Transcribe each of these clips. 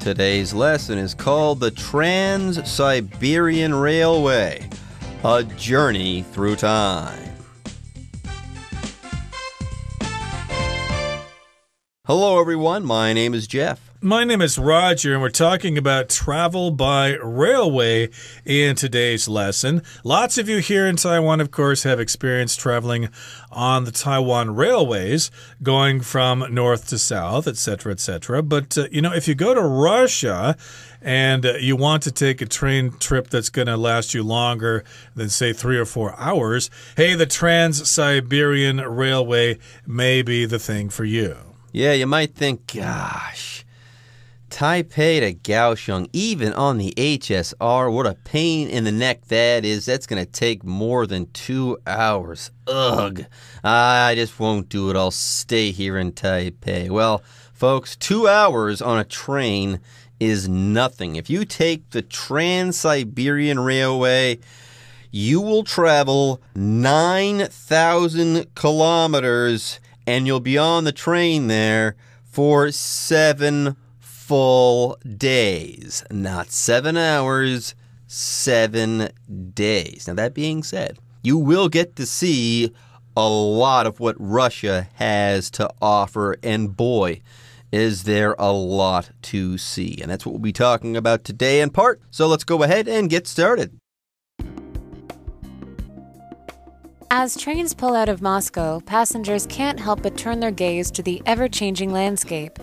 Today's lesson is called the Trans-Siberian Railway, a journey through time. Hello, everyone. My name is Jeff. My name is Roger, and we're talking about travel by railway in today's lesson. Lots of you here in Taiwan, of course, have experienced traveling on the Taiwan railways, going from north to south, etc., etc. But, if you go to Russia and you want to take a train trip that's going to last you longer than, say, 3 or 4 hours, hey, the Trans-Siberian Railway may be the thing for you. Yeah, you might think, gosh, Taipei to Kaohsiung, even on the HSR, what a pain in the neck that is. That's going to take more than 2 hours. Ugh, I just won't do it. I'll stay here in Taipei. Well, folks, 2 hours on a train is nothing. If you take the Trans-Siberian Railway, you will travel 9,000 kilometers, and you'll be on the train there for 7 full days. Not 7 hours, 7 days. Now, that being said, you will get to see a lot of what Russia has to offer, and boy, is there a lot to see. And that's what we'll be talking about today in part. So let's go ahead and get started. As trains pull out of Moscow, passengers can't help but turn their gaze to the ever-changing landscape.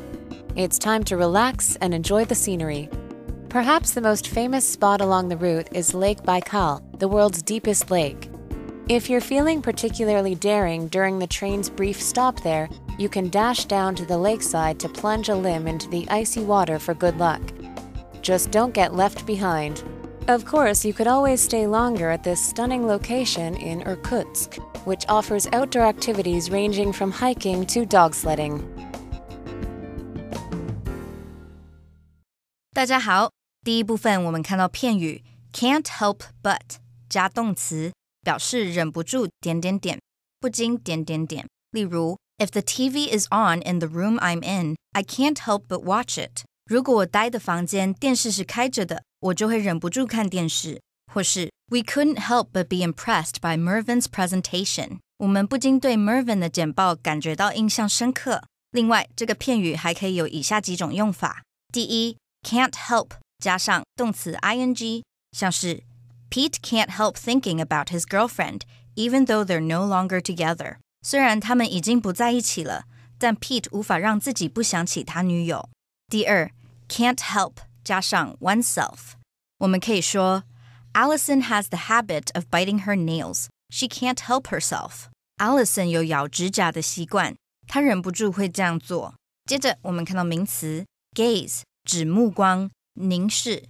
It's time to relax and enjoy the scenery. Perhaps the most famous spot along the route is Lake Baikal, the world's deepest lake. If you're feeling particularly daring during the train's brief stop there, you can dash down to the lakeside to plunge a limb into the icy water for good luck. Just don't get left behind. Of course, you could always stay longer at this stunning location in Irkutsk, which offers outdoor activities ranging from hiking to dog sledding. 大家好，第一部分我们看到片语 can't help but 加动词，表示忍不住不禁例如 If the TV is on in the room I'm in, I can't help but watch it. 如果我待的房间电视是开着的，我就会忍不住看电视。或是 We couldn't help but be impressed by Mervin's presentation. 我们不禁对 Mervin 的简报感觉到印象深刻。另外，这个片语还可以有以下几种用法。第一 can't help 加上动词 ing， 像是 Pete can't help thinking about his girlfriend, even though they're no longer together. 虽然他们已经不在一起了，但 Pete 无法让自己不想起他女友。第二 can't help 加上 oneself， 我们可以说 Allison has the habit of biting her nails. She can't help herself. Allison 有咬指甲的习惯，她忍不住会这样做。接着我们看到名词 gaze 指目光、凝视，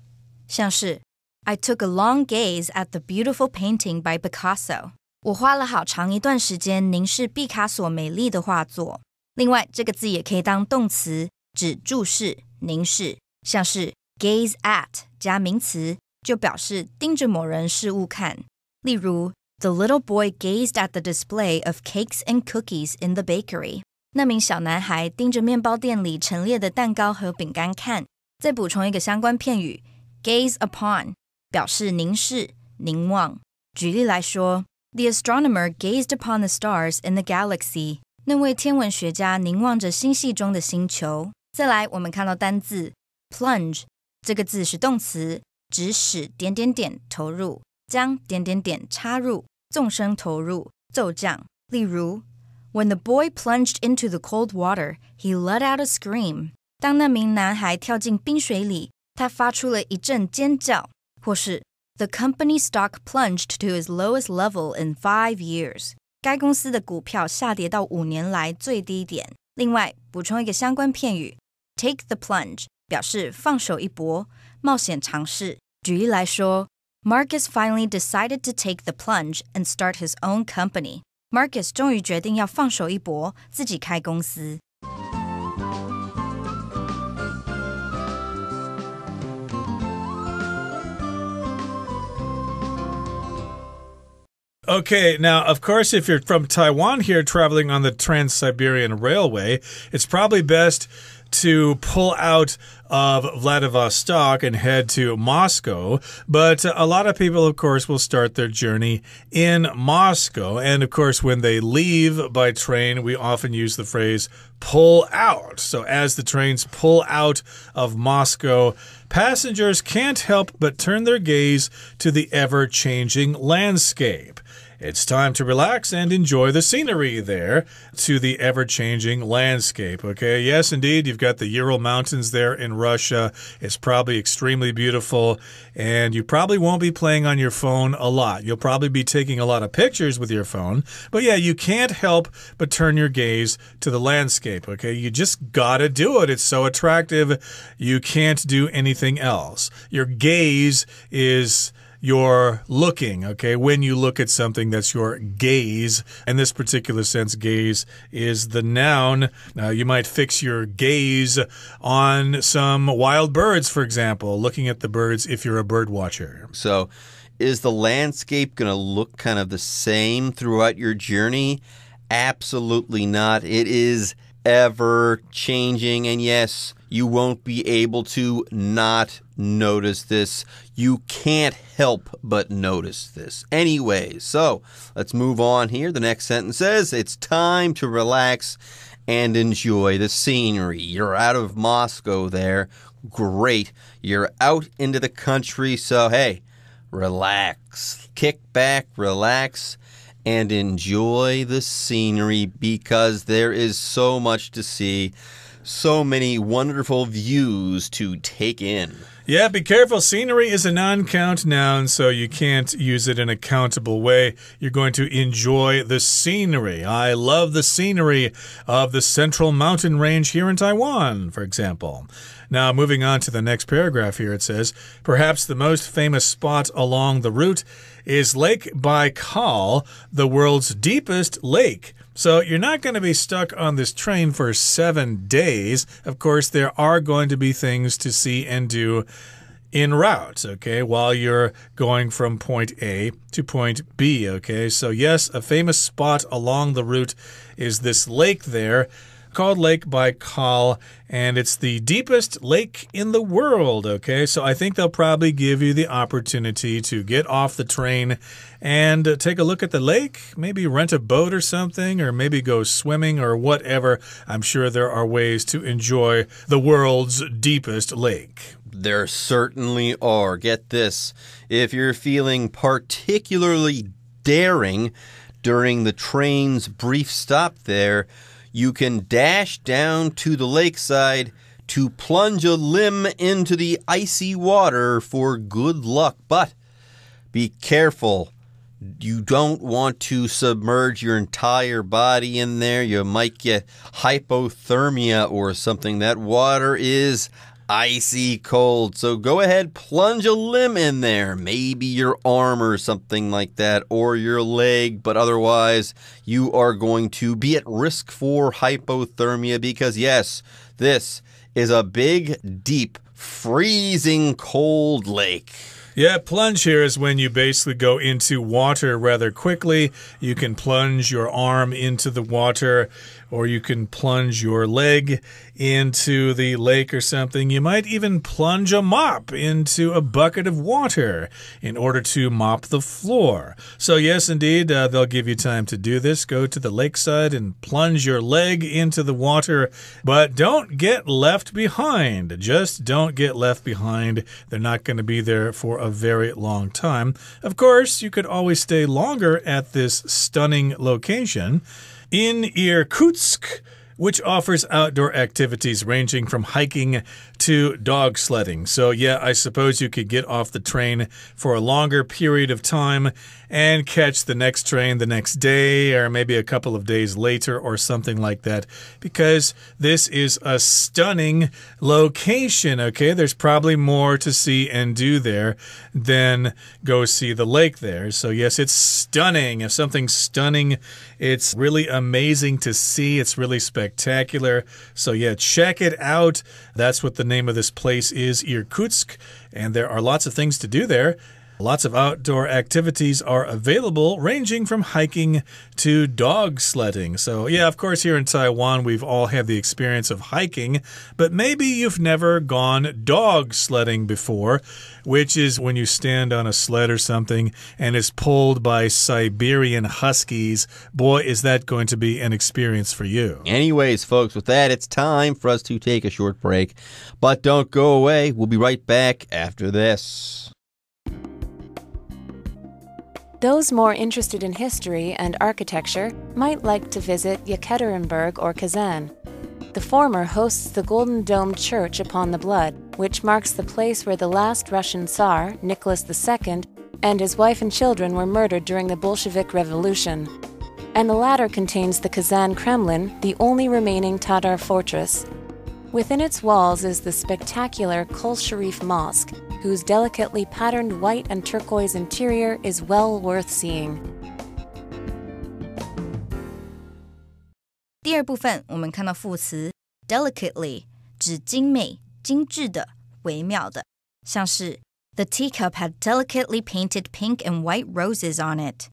像是 I took a long gaze at the beautiful painting by Picasso. 我花了好长一段时间凝视毕卡索美丽的画作。另外，这个字也可以当动词，指注视、凝视，像是 gaze at 加名词，就表示盯着某人事物看。例如 The little boy gazed at the display of cakes and cookies in the bakery. 那名小男孩盯着面包店里陈列的蛋糕和饼干看。再补充一个相关片语 gaze upon 表示凝视、凝望。举例来说 The astronomer gazed upon the stars in the galaxy. 那位天文学家凝望着星系中的星球。再来我们看到单字 plunge 这个字是动词，指使投入，将插入，纵身投入，骤降。例如 When the boy plunged into the cold water, he let out a scream. 当那名男孩跳进冰水里，他发出了一阵尖叫。或是 The company stock plunged to its lowest level in 5 years. 该公司的股票下跌到5年来最低点。另外，补充一个相关片语 take the plunge 表示放手一搏，冒险尝试。举例来说 Marcus finally decided to take the plunge and start his own company. Marcus 终于决定要放手一搏，自己开公司。Okay, now, of course, if you're from Taiwan here traveling on the Trans-Siberian Railway, it's probably best to pull out of Vladivostok and head to Moscow. But a lot of people, of course, will start their journey in Moscow. And, of course, when they leave by train, we often use the phrase pull out. So as the trains pull out of Moscow, passengers can't help but turn their gaze to the ever-changing landscape. It's time to relax and enjoy the scenery there to the ever-changing landscape, okay? Yes, indeed, you've got the Ural Mountains there in Russia. It's probably extremely beautiful, and you probably won't be playing on your phone a lot. You'll probably be taking a lot of pictures with your phone, but yeah, you can't help but turn your gaze to the landscape, okay? You just gotta do it. It's so attractive, you can't do anything else. Your gaze is your looking, okay? When you look at something, that's your gaze. In this particular sense, gaze is the noun. You might fix your gaze on some wild birds, for example, looking at the birds if you're a bird watcher. So, is the landscape going to look kind of the same throughout your journey? Absolutely not. It is ever changing, and yes, you won't be able to not notice this. You can't help but notice this. Anyway, so let's move on here. The next sentence says, it's time to relax and enjoy the scenery. You're out of Moscow there. Great. You're out into the country, so hey, relax. Kick back, relax, and enjoy the scenery because there is so much to see, so many wonderful views to take in. Yeah, be careful. Scenery is a non-count noun, so you can't use it in a countable way. You're going to enjoy the scenery. I love the scenery of the Central Mountain Range here in Taiwan, for example. Now, moving on to the next paragraph here, it says, perhaps the most famous spot along the route is Lake Baikal, the world's deepest lake. So you're not going to be stuck on this train for 7 days. Of course, there are going to be things to see and do en route, okay, while you're going from point A to point B, okay? So yes, a famous spot along the route is this lake there called Lake Baikal, and it's the deepest lake in the world, okay? So I think they'll probably give you the opportunity to get off the train and take a look at the lake, maybe rent a boat or something, or maybe go swimming or whatever. I'm sure there are ways to enjoy the world's deepest lake. There certainly are. Get this. If you're feeling particularly daring during the train's brief stop there, you can dash down to the lakeside to plunge a limb into the icy water for good luck. But be careful. You don't want to submerge your entire body in there. You might get hypothermia or something. That water is icy cold. So go ahead, plunge a limb in there. Maybe your arm or something like that, or your leg. But otherwise, you are going to be at risk for hypothermia because, yes, this is a big, deep, freezing cold lake. Yeah, plunge here is when you basically go into water rather quickly. You can plunge your arm into the water, or you can plunge your leg into the lake or something. You might even plunge a mop into a bucket of water in order to mop the floor. So yes, indeed, they'll give you time to do this. Go to the lakeside and plunge your leg into the water, but don't get left behind. Just don't get left behind. They're not going to be there for a very long time. Of course, you could always stay longer at this stunning location in Irkutsk, which offers outdoor activities ranging from hiking to dog sledding. So yeah, I suppose you could get off the train for a longer period of time and catch the next train the next day or maybe a couple of days later or something like that, because this is a stunning location, okay? There's probably more to see and do there than go see the lake there. So yes, it's stunning. If something's stunning, it's really amazing to see. It's really spectacular. So yeah, check it out. That's what the name of this place is, Irkutsk, and there are lots of things to do there. Lots of outdoor activities are available, ranging from hiking to dog sledding. So, yeah, of course, here in Taiwan, we've all had the experience of hiking, but maybe you've never gone dog sledding before, which is when you stand on a sled or something and is pulled by Siberian huskies. Boy, is that going to be an experience for you. Anyways, folks, with that, it's time for us to take a short break. But don't go away. We'll be right back after this. Those more interested in history and architecture might like to visit Yekaterinburg or Kazan. The former hosts the Golden Domed Church upon the Blood, which marks the place where the last Russian Tsar, Nicholas II, and his wife and children were murdered during the Bolshevik Revolution. And the latter contains the Kazan Kremlin, the only remaining Tatar fortress. Within its walls is the spectacular Kol Sharif Mosque, whose delicately patterned white and turquoise interior is well worth seeing. 第二部分我们看到副词 delicately 指精美、精致的、微妙的，像是 The teacup had delicately painted pink and white roses on it.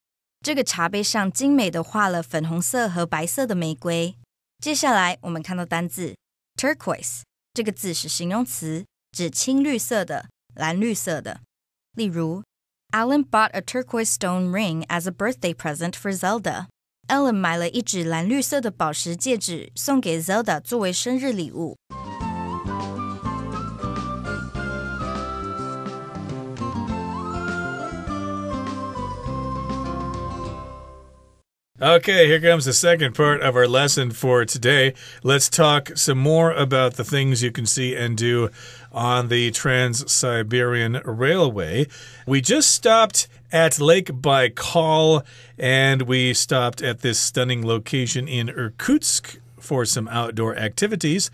这个茶杯上精美地画了粉红色和白色的玫瑰。接下来我们看到单字 turquoise 这个字是形容词，指青绿色的、蓝绿色的。例如 Alan bought a turquoise stone ring as a birthday present for Zelda. Alan 买了一只蓝绿色的宝石戒指送给 Zelda 作为生日礼物。Okay, here comes the second part of our lesson for today. Let's talk some more about the things you can see and do on the Trans-Siberian Railway. We just stopped at Lake Baikal, and we stopped at this stunning location in Irkutsk for some outdoor activities.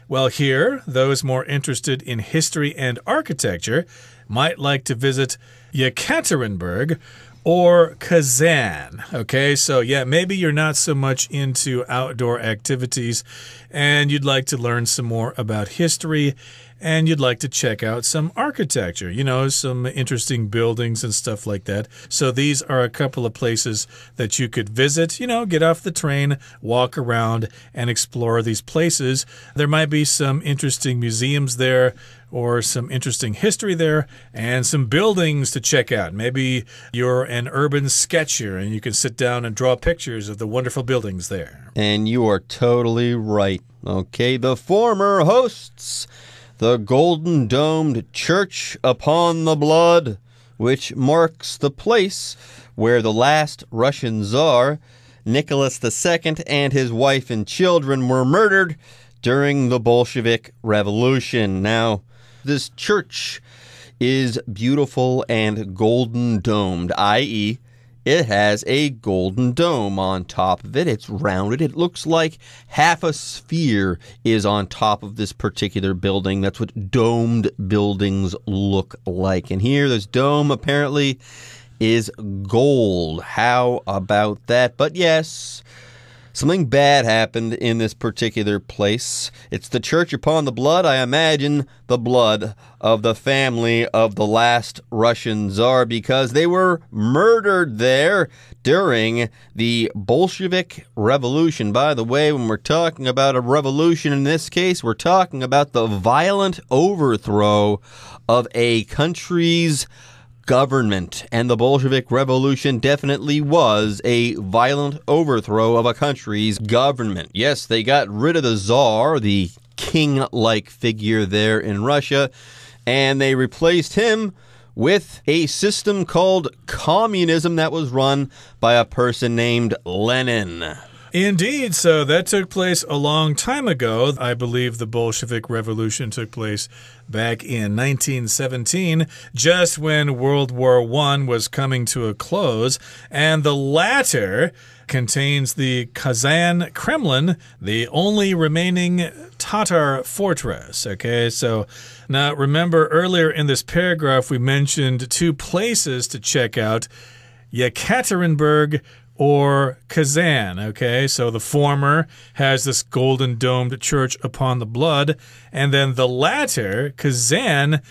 Well, here, those more interested in history and architecture might like to visit Yekaterinburg or Kazan. Okay, so yeah, maybe you're not so much into outdoor activities and you'd like to learn some more about history and you'd like to check out some architecture, you know, some interesting buildings and stuff like that. So these are a couple of places that you could visit, you know, get off the train, walk around and explore these places. There might be some interesting museums there or some interesting history there and some buildings to check out. Maybe you're an urban sketcher and you can sit down and draw pictures of the wonderful buildings there. And you are totally right. Okay, the former hosts the Golden Domed Church upon the Blood, which marks the place where the last Russian Tsar, Nicholas II, and his wife and children were murdered during the Bolshevik Revolution. Now, this church is beautiful and golden domed, i.e., it has a golden dome on top of it. It's rounded. It looks like half a sphere is on top of this particular building. That's what domed buildings look like. And here, this dome apparently is gold. How about that? But yes, something bad happened in this particular place. It's the church upon the blood. I imagine the blood of the family of the last Russian Tsar, because they were murdered there during the Bolshevik Revolution. By the way, when we're talking about a revolution in this case, we're talking about the violent overthrow of a country's government. And the Bolshevik Revolution definitely was a violent overthrow of a country's government. Yes, they got rid of the Tsar, the king-like figure there in Russia, and they replaced him with a system called communism that was run by a person named Lenin. Indeed, so that took place a long time ago. I believe the Bolshevik Revolution took place back in 1917, just when World War I was coming to a close, and the latter contains the Kazan Kremlin, the only remaining Tatar fortress. Okay, so now remember earlier in this paragraph we mentioned two places to check out, Yekaterinburg or Kazan, okay? So the former has this golden domed church upon the blood, and then the latter, Kazan,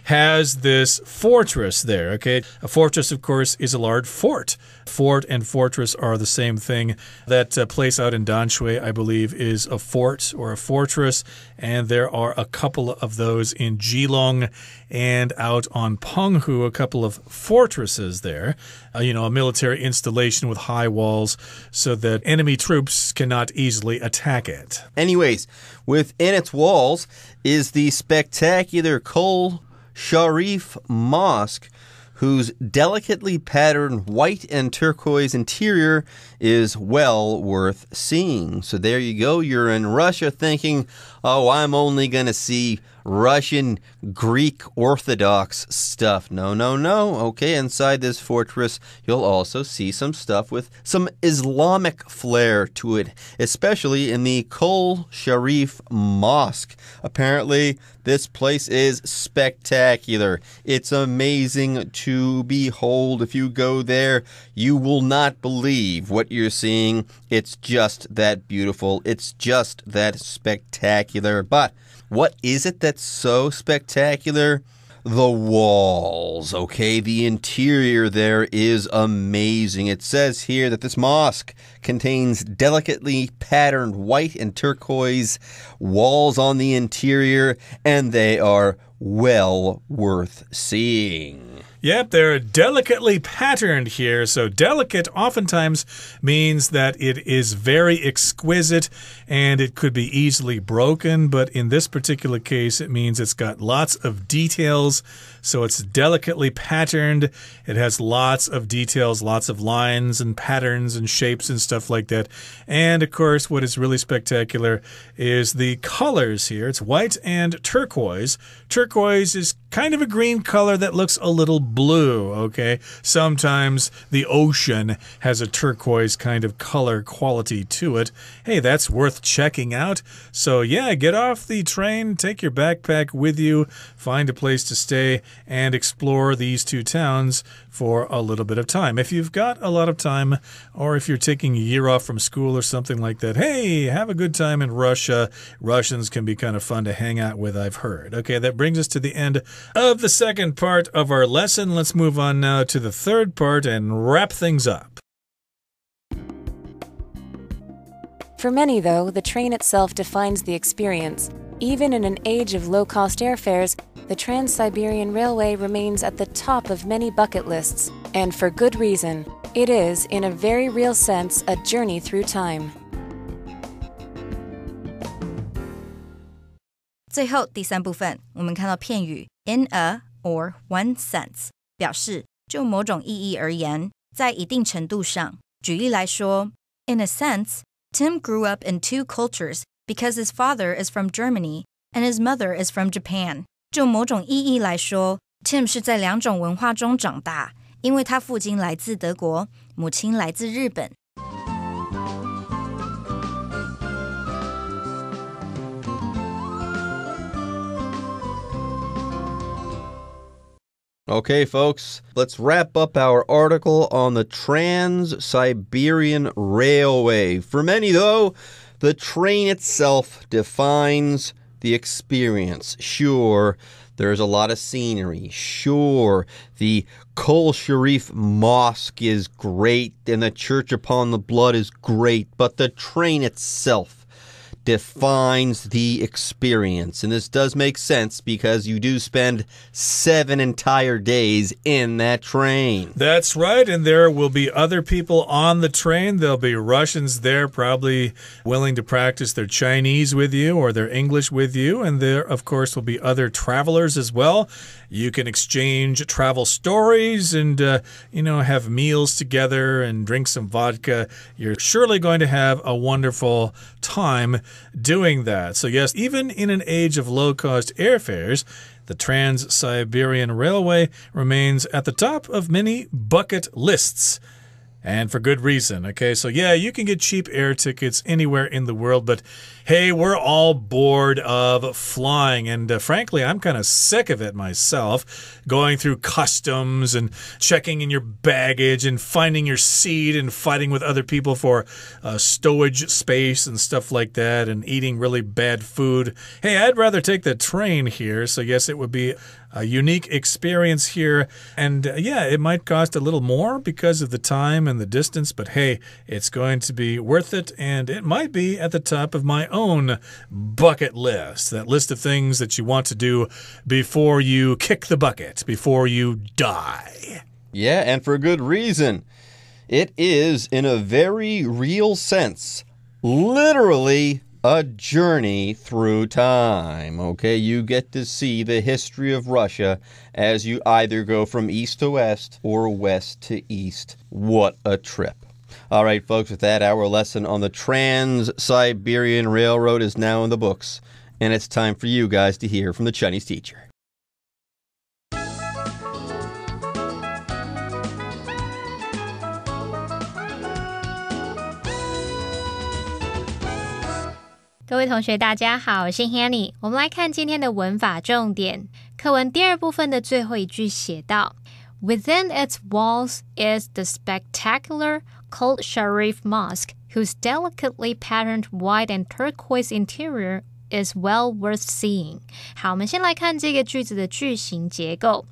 has this fortress there, okay? A fortress, of course, is a large fort. Fort and fortress are the same thing. That place out in Danshui, I believe, is a fort or a fortress, and there are a couple of those in Geelong and out on Penghu, a couple of fortresses there. A military installation with high walls so that enemy troops cannot easily attack it. Anyways, within its walls is the spectacular Kol Sharif Mosque, whose delicately patterned white and turquoise interior is well worth seeing. So there you go. You're in Russia thinking, oh, I'm only going to see Russian Greek Orthodox stuff. No, no, no. Okay, inside this fortress, you'll also see some stuff with some Islamic flair to it, especially in the Kol Sharif Mosque. Apparently, this place is spectacular. It's amazing to behold. If you go there, you will not believe what you're seeing. It's just that beautiful. It's just that spectacular. But what is it that's so spectacular? The walls, okay? The interior there is amazing. It says here that this mosque contains delicately patterned white and turquoise walls on the interior, and they are well worth seeing. Yep, they're delicately patterned here. So delicate oftentimes means that it is very exquisite and it could be easily broken. But in this particular case, it means it's got lots of details. So it's delicately patterned. It has lots of details, lots of lines and patterns and shapes and stuff like that. And of course, what is really spectacular is the colors here. It's white and turquoise. Turquoise is kind of a green color that looks a little blue, okay? Sometimes the ocean has a turquoise kind of color quality to it. Hey, that's worth checking out. So yeah, get off the train, take your backpack with you, find a place to stay, and explore these two towns for a little bit of time. If you've got a lot of time, or if you're taking a year off from school or something like that, hey, have a good time in Russia. Russians can be kind of fun to hang out with, I've heard. Okay, that brings us to the end of the second part of our lesson. Let's move on now to the third part and wrap things up. For many, though, the train itself defines the experience. Even in an age of low-cost airfares, the Trans-Siberian Railway remains at the top of many bucket lists, and for good reason. It is, in a very real sense, a journey through time. 最后第三部分，我们看到片语 in a or one sense， 表示就某种意义而言，在一定程度上。举例来说 ，In a sense, Tim grew up in two cultures because his father is from Germany and his mother is from Japan. 就某种意义来说 ，Tim 是在两种文化中长大，因为他父亲来自德国，母亲来自日本。Okay, folks, let's wrap up our article on the Trans-Siberian Railway. For many, though, the train itself defines the experience. Sure, there's a lot of scenery. Sure, the Kol Sharif Mosque is great and the Church Upon the Blood is great, but the train itself defines the experience. And this does make sense because you do spend 7 entire days in that train. That's right, and there will be other people on the train. There'll be Russians there probably willing to practice their Chinese with you or their English with you, and there, of course, will be other travelers as well. You can exchange travel stories and, have meals together and drink some vodka. You're surely going to have a wonderful time doing that. So yes, even in an age of low-cost airfares, the Trans-Siberian Railway remains at the top of many bucket lists. And for good reason, okay? So yeah, you can get cheap air tickets anywhere in the world, but hey, we're all bored of flying. And frankly, I'm kind of sick of it myself, going through customs and checking in your baggage and finding your seat and fighting with other people for stowage space and stuff like that and eating really bad food. Hey, I'd rather take the train here. So yes, it would be a unique experience here. And yeah, it might cost a little more because of the time and the distance, but hey, it's going to be worth it, and it might be at the top of my own bucket list. That list of things that you want to do before you kick the bucket, before you die. Yeah, and for good reason. It is, in a very real sense, literally a journey through time, okay? You get to see the history of Russia as you either go from east to west or west to east. What a trip. All right, folks, with that, our lesson on the Trans-Siberian Railroad is now in the books, and it's time for you guys to hear from the Chinese teacher. 各位同学大家好，我是 Hanny。 我们来看今天的文法重点。课文第二部分的最后一句写道 Within its walls is the spectacular Cult Sharif Mosque, whose delicately patterned white and turquoise interior is well worth seeing. 好，我们先来看这个句子的句型结构。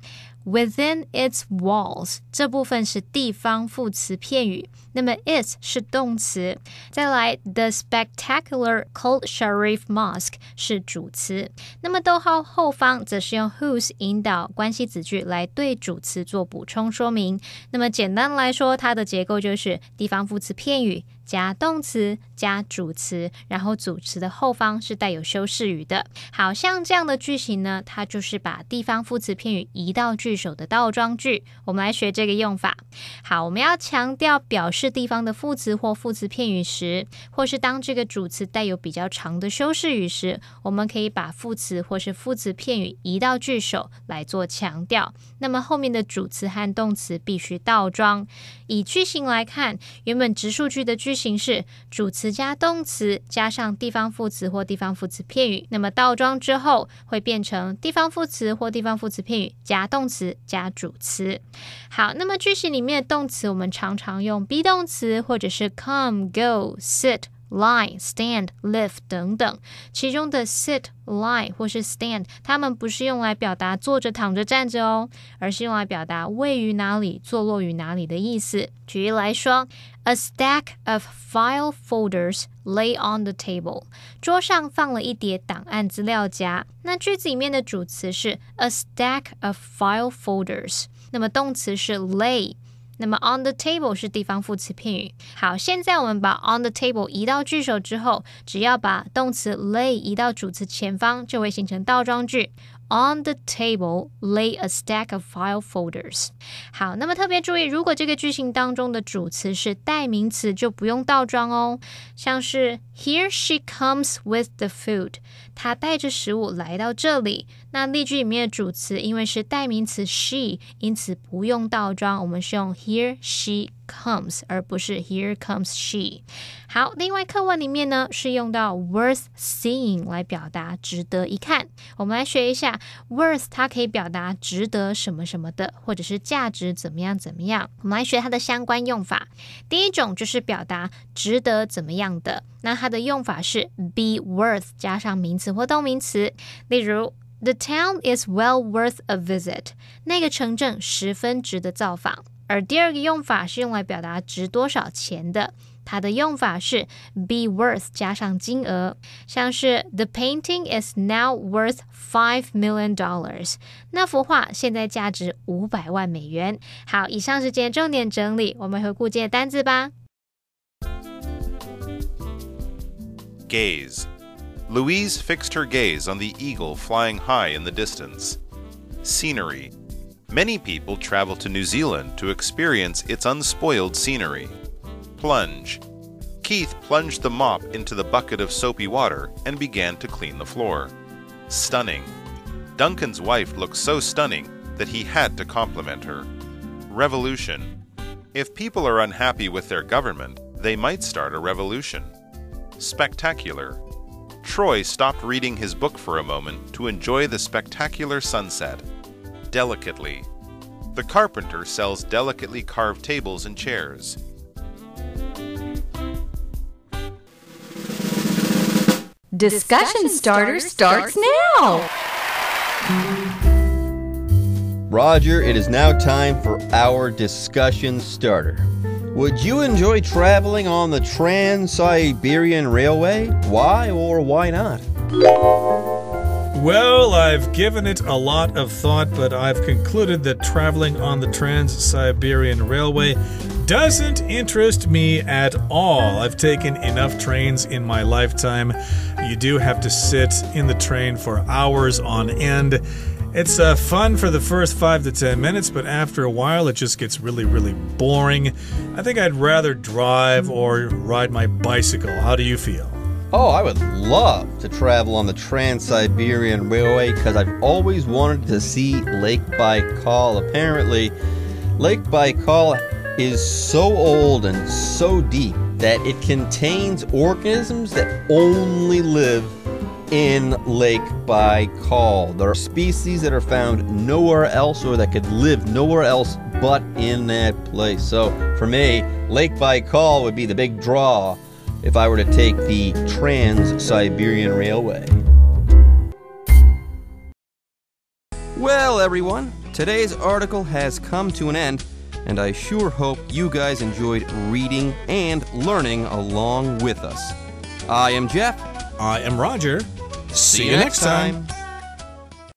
Within its walls 这部分是地方副词片语，那么 its 是动词，再来 the spectacular Cult Sharif Mosque 是主词，那么逗号后方则是用 whose 引导关系子句来对主词做补充说明。那么简单来说，它的结构就是地方副词片语加动词加主词，然后主词的后方是带有修饰语的。好，像这样的句型呢，它就是把地方副词片语移到句首的倒装句。我们来学这个用法。好，我们要强调表示地方的副词或副词片语时，或是当这个主词带有比较长的修饰语时，我们可以把副词或是副词片语移到句首来做强调。那么后面的主词和动词必须倒装。以句型来看，原本直述句的句型是主词加动词加上地方副词或地方副词片语，那么倒装之后会变成地方副词或地方副词片语加动词加主词。好，那么句型里面的动词我们常常用 be 动词或者是 come, go, sit,lie, stand, live 等等，其中的 sit, lie 或是 stand 它们不是用来表达坐着躺着站着哦，而是用来表达位于哪里坐落于哪里的意思。举例来说， A stack of file folders lay on the table， 桌上放了一叠档案资料夹。那句子里面的主词是 a stack of file folders， 那么动词是 lay，那么 on the table 是地方副词片语。好，现在我们把 on the table 移到句首之后，只要把动词 lay 移到主词前方，就会形成倒装句。On the table lay a stack of file folders。 好，那么特别注意，如果这个句型当中的主词是代名词，就不用倒装哦。像是 Here she comes with the food， 她带着食物来到这里。那例句里面的主词因为是代名词 she， 因此不用倒装，我们是用 Here she comes， 而不是 Here comes she。 好，另外课文里面呢是用到 worth seeing 来表达值得一看。我们来学一下 worth， 它可以表达值得什么什么的，或者是价值怎么样怎么样。我们来学它的相关用法。第一种就是表达值得怎么样的，那它的用法是 be worth 加上名词或动名词。例如The town is well worth a visit， 那个城镇十分值得造访。而第二个用法是用来表达值多少钱的，它的用法是 be worth 加上金额，像是 The painting is now worth $5 million， 那幅画现在价值500万美元。好，以上是今天重点整理，我们回顾今天的单字吧。Gaze. Louise fixed her gaze on the eagle flying high in the distance. Scenery. Many people travel to New Zealand to experience its unspoiled scenery. Plunge. Keith plunged the mop into the bucket of soapy water and began to clean the floor. Stunning. Duncan's wife looked so stunning that he had to compliment her. Revolution. If people are unhappy with their government, they might start a revolution. Spectacular. Troy stopped reading his book for a moment to enjoy the spectacular sunset. Delicately. The carpenter sells delicately carved tables and chairs. Discussion Starter starts now! Roger, it is now time for our discussion starter. Would you enjoy traveling on the Trans-Siberian Railway? Why or why not? Well, I've given it a lot of thought, but I've concluded that traveling on the Trans-Siberian Railway doesn't interest me at all. I've taken enough trains in my lifetime. You do have to sit in the train for hours on end. It's fun for the first 5 to 10 minutes, but after a while it just gets really, really boring. I think I'd rather drive or ride my bicycle. How do you feel? Oh, I would love to travel on the Trans-Siberian Railway because I've always wanted to see Lake Baikal. Apparently, Lake Baikal is so old and so deep that it contains organisms that only live in Lake Baikal. There are species that are found nowhere else or that could live nowhere else but in that place. So for me, Lake Baikal would be the big draw if I were to take the Trans-Siberian Railway. Well, everyone, today's article has come to an end, and I sure hope you guys enjoyed reading and learning along with us. I am Jeff. I am Roger. See you next time.